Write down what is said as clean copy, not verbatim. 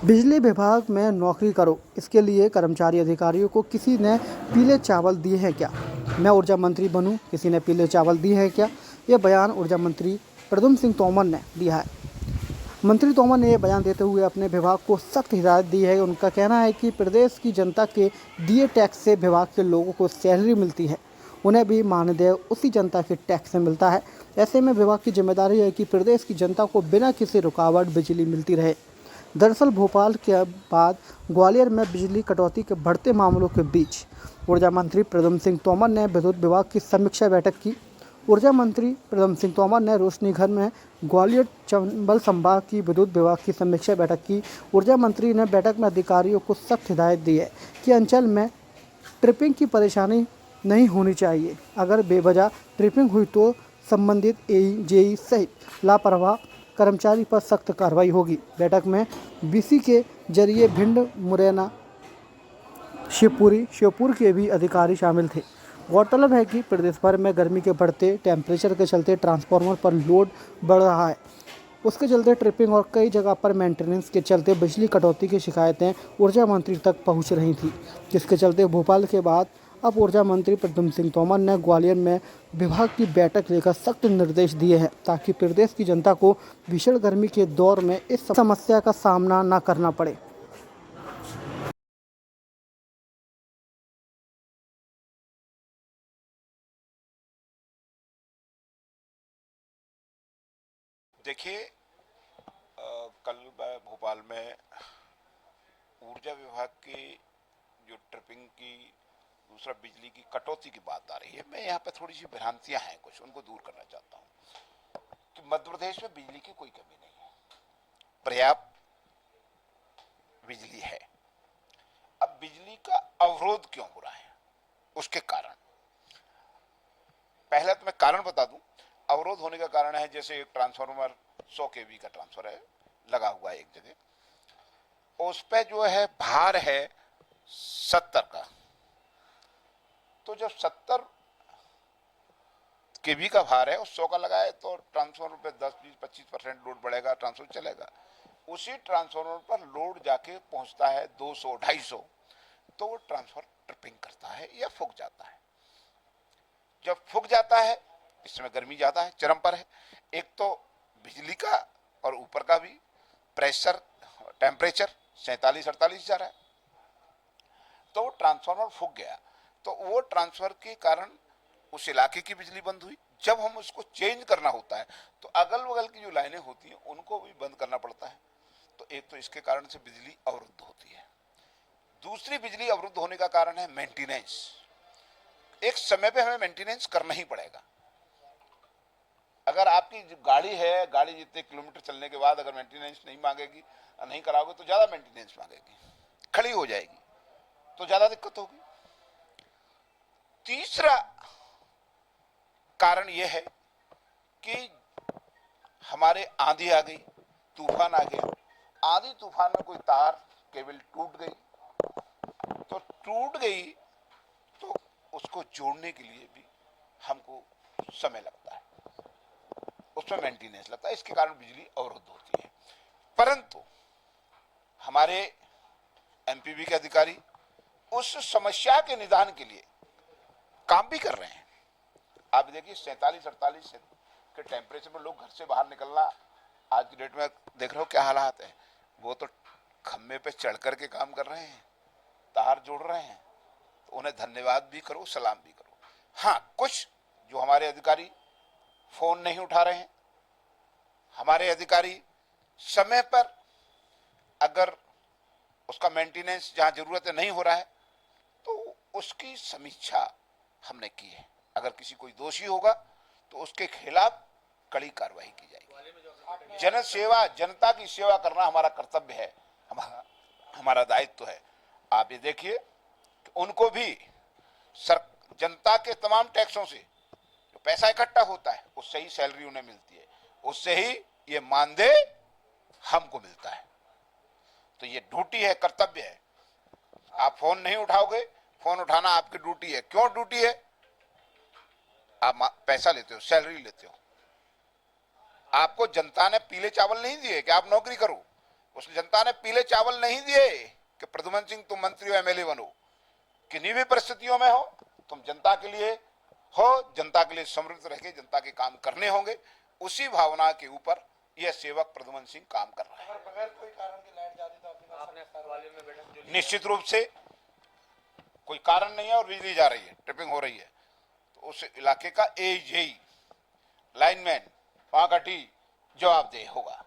बिजली विभाग में नौकरी करो, इसके लिए कर्मचारी अधिकारियों को किसी ने पीले चावल दिए हैं क्या? मैं ऊर्जा मंत्री बनूं, किसी ने पीले चावल दिए हैं क्या? यह बयान ऊर्जा मंत्री प्रद्युम्न सिंह तोमर ने दिया है। मंत्री तोमर ने यह बयान देते हुए अपने विभाग को सख्त हिदायत दी है। उनका कहना है कि प्रदेश की जनता के दिए टैक्स से विभाग के लोगों को सैलरी मिलती है, उन्हें भी मानदेय उसी जनता के टैक्स से मिलता है। ऐसे में विभाग की जिम्मेदारी है कि प्रदेश की जनता को बिना किसी रुकावट बिजली मिलती रहे। दरअसल भोपाल के बाद ग्वालियर में बिजली कटौती के बढ़ते मामलों के बीच ऊर्जा मंत्री प्रद्युम्न सिंह तोमर ने विद्युत विभाग की समीक्षा बैठक की। ऊर्जा मंत्री प्रद्युम्न सिंह तोमर ने रोशनी घर में ग्वालियर चंबल संभाग की विद्युत विभाग की समीक्षा बैठक की। ऊर्जा मंत्री ने बैठक में अधिकारियों को सख्त हिदायत दी है कि अंचल में ट्रिपिंग की परेशानी नहीं होनी चाहिए। अगर बेवजह ट्रिपिंग हुई तो संबंधित एई, जेई सहित लापरवाह कर्मचारी पर सख्त कार्रवाई होगी। बैठक में बीसी के जरिए भिंड, मुरैना, श्योपुर के भी अधिकारी शामिल थे। गौरतलब है कि प्रदेश भर में गर्मी के बढ़ते टेम्परेचर के चलते ट्रांसफार्मर पर लोड बढ़ रहा है। उसके चलते ट्रिपिंग और कई जगह पर मेंटेनेंस के चलते बिजली कटौती की शिकायतें ऊर्जा मंत्री तक पहुंच रही थी, जिसके चलते भोपाल के बाद अब ऊर्जा मंत्री प्रद्युम्न सिंह तोमर ने ग्वालियर में विभाग की बैठक लेकर सख्त निर्देश दिए हैं ताकि प्रदेश की जनता को भीषण गर्मी के दौर में इस समस्या का सामना न करना पड़े। देखिए, कल मैं भोपाल में ऊर्जा विभाग की जो ट्रिपिंग की, दूसरा बिजली की कटौती की बात आ रही है। मैं यहाँ पे थोड़ी सी भ्रांतियां हैं, कुछ उनको दूर करना चाहता हूँ कि मध्य प्रदेश में बिजली की कोई कमी नहीं है, पर्याप्त बिजली है। अब बिजली का अवरोध क्यों हो रहा है, उसके कारण पहले तो मैं कारण बता दूं। अवरोध होने का कारण है, जैसे एक ट्रांसफार्मर 100 केवी का ट्रांसफर है, लगा हुआ है एक जगह, उस पे जो है भार है 70 का। तो जब 70 केवी का भार है और 100 का लगा है तो ट्रांसफार्मर पे 10-20-25% लोड बढ़ेगा, ट्रांसफार्मर चलेगा। उसी ट्रांसफार्मर पर लोड जाके पहुंचता है 200-250, तो वो ट्रांसफार्मर ट्रिपिंग करता है या फूक जाता है। जब फूक जाता है, इस समय गर्मी ज्यादा है, चरम पर है, एक तो बिजली का और ऊपर का भी प्रेशर, टेम्परेचर 47-48 जा रहा है, तो वो ट्रांसफार्मर फूक गया। तो वो ट्रांसफर के कारण उस इलाके की बिजली बंद हुई। जब हम उसको चेंज करना होता है तो अगल बगल की जो लाइनें होती हैं उनको भी बंद करना पड़ता है। तो एक तो इसके कारण से बिजली अवरुद्ध होती है। दूसरी बिजली अवरुद्ध होने का कारण है मेंटेनेंस। एक समय पे हमें मेंटेनेंस करना ही पड़ेगा। अगर आपकी गाड़ी है, गाड़ी जितने किलोमीटर चलने के बाद अगर मेंटेनेंस नहीं मांगेगी, नहीं कराओगे तो ज्यादा मेंटेनेंस मांगेगी, खड़ी हो जाएगी, तो ज्यादा दिक्कत होगी। तीसरा कारण यह है कि हमारे आंधी आ गई, तूफान आ गया। आंधी तूफान में कोई तार, केबल टूट गई, तो टूट गई तो उसको जोड़ने के लिए भी हमको समय लगता है, उसमें मेंटेनेंस लगता है, इसके कारण बिजली अवरुद्ध होती है। परंतु हमारे एमपीबी के अधिकारी उस समस्या के निदान के लिए काम भी कर रहे हैं। आप देखिए 47-48 के टेम्परेचर में लोग घर से बाहर निकलना, आज की डेट में देख रहे हो क्या हालात है। वो तो खम्भे पे चढ़ करके काम कर रहे हैं, तार जोड़ रहे हैं, तो उन्हें धन्यवाद भी करो, सलाम भी करो। हाँ, कुछ जो हमारे अधिकारी फोन नहीं उठा रहे हैं, हमारे अधिकारी समय पर अगर उसका मेंटेनेंस जहां जरूरत है नहीं हो रहा है तो उसकी समीक्षा हमने की है। अगर किसी कोई दोषी होगा तो उसके खिलाफ कड़ी कार्रवाई की जाएगी। जन सेवा, जनता की सेवा करना हमारा कर्तव्य है, हमारा दायित्व है। आप ये देखिए कि उनको भी जनता के तमाम टैक्सों से जो पैसा इकट्ठा होता है उससे ही सैलरी उन्हें मिलती है, उससे ही ये मानदेय हमको मिलता है। तो ये ड्यूटी है, कर्तव्य है। आप फोन नहीं उठाओगे, फोन उठाना आपकी ड्यूटी है। क्यों ड्यूटी है? आप पैसा लेते हो, सैलरी लेते हो। आपको जनता ने पीले चावल नहीं दिए कि आप नौकरी करो। उस जनता ने पीले चावल नहीं दिए कि प्रद्युमन सिंह तुम मंत्री हो, एमएलए बनो। किन्हीं भी परिस्थितियों में हो, तुम जनता के लिए हो, जनता के लिए समृद्ध रह के जनता के काम करने होंगे। उसी भावना के ऊपर यह सेवक प्रद्युमन सिंह काम कर रहा है। बगैर कोई कारण की लाइट जा रही तो आपने सचिवालय में बैठक जो ली, निश्चित रूप से कोई कारण नहीं है और बिजली जा रही है, ट्रिपिंग हो रही है, तो उस इलाके का एजेई लाइनमैन वहां का टी जवाबदेह होगा।